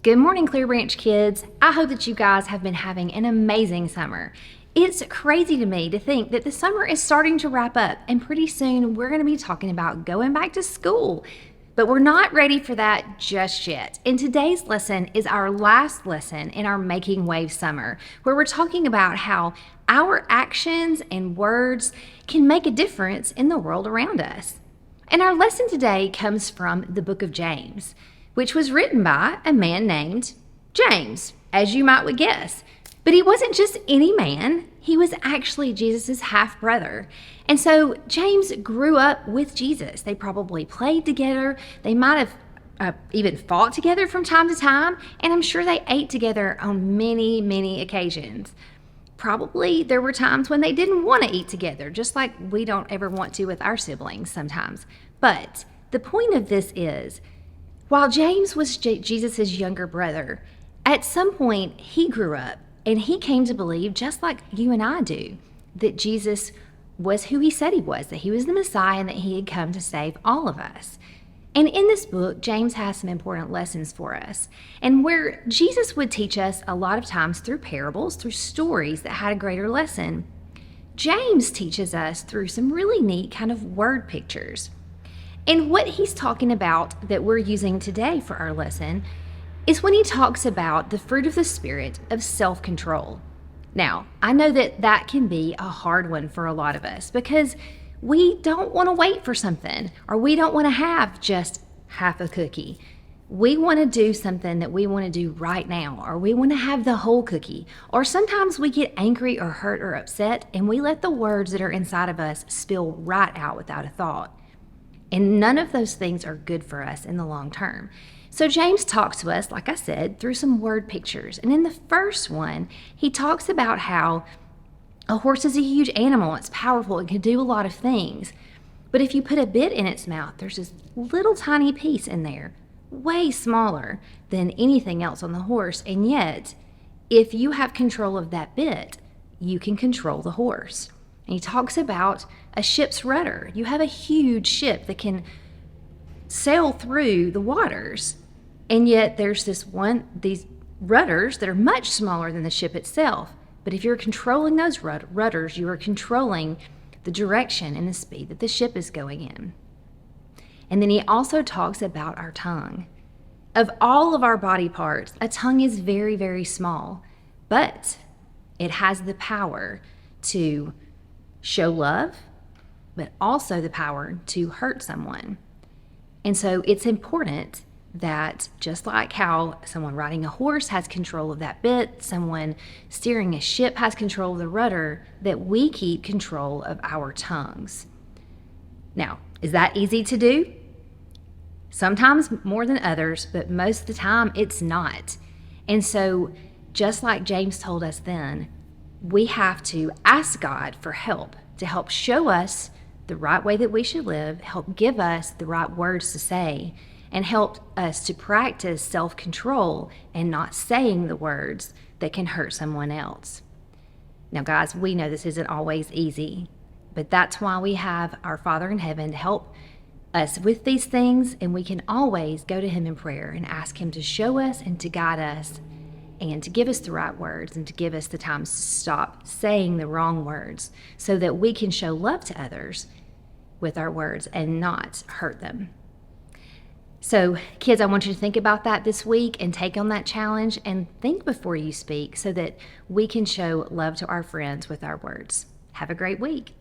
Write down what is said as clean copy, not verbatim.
Good morning, Clearbranch kids. I hope that you guys have been having an amazing summer. It's crazy to me to think that the summer is starting to wrap up, and pretty soon we're going to be talking about going back to school. But we're not ready for that just yet. And today's lesson is our last lesson in our Making Waves summer, where we're talking about how our actions and words can make a difference in the world around us. And our lesson today comes from the book of James, which was written by a man named James, as you might would guess. But he wasn't just any man. He was actually Jesus' half-brother. And so James grew up with Jesus. They probably played together. They might have even fought together from time to time. And I'm sure they ate together on many, many occasions. Probably there were times when they didn't want to eat together, just like we don't ever want to with our siblings sometimes. But the point of this is, while James was Jesus' younger brother, at some point he grew up and he came to believe, just like you and I do, that Jesus was who he said he was, that he was the Messiah and that he had come to save all of us. And in this book, James has some important lessons for us. And where Jesus would teach us a lot of times through parables, through stories that had a greater lesson, James teaches us through some really neat kind of word pictures. And what he's talking about that we're using today for our lesson is when he talks about the fruit of the Spirit of self-control. Now, I know that that can be a hard one for a lot of us because we don't want to wait for something, or we don't want to have just half a cookie. We want to do something that we want to do right now, or we want to have the whole cookie. Or sometimes we get angry or hurt or upset and we let the words that are inside of us spill right out without a thought. And none of those things are good for us in the long term. So James talks to us, like I said, through some word pictures. And in the first one, he talks about how a horse is a huge animal. It's powerful. It can do a lot of things. But if you put a bit in its mouth, there's this little tiny piece in there, way smaller than anything else on the horse. And yet, if you have control of that bit, you can control the horse. And he talks about a ship's rudder. You have a huge ship that can sail through the waters. And yet there's these rudders that are much smaller than the ship itself. But if you're controlling those rudders, you are controlling the direction and the speed that the ship is going in. And then he also talks about our tongue. Of all of our body parts, a tongue is very, very small, but it has the power to show love, but also the power to hurt someone. And so it's important that just like how someone riding a horse has control of that bit, someone steering a ship has control of the rudder, that we keep control of our tongues. Now, is that easy to do? Sometimes more than others, but most of the time it's not. And so just like James told us then, we have to ask God for help to help show us the right way that we should live, help give us the right words to say, and help us to practice self-control and not saying the words that can hurt someone else. Now, guys, we know this isn't always easy, but that's why we have our Father in heaven to help us with these things, and we can always go to him in prayer and ask him to show us and to guide us and to give us the right words and to give us the time to stop saying the wrong words so that we can show love to others with our words and not hurt them. So, kids, I want you to think about that this week and take on that challenge and think before you speak so that we can show love to our friends with our words. Have a great week.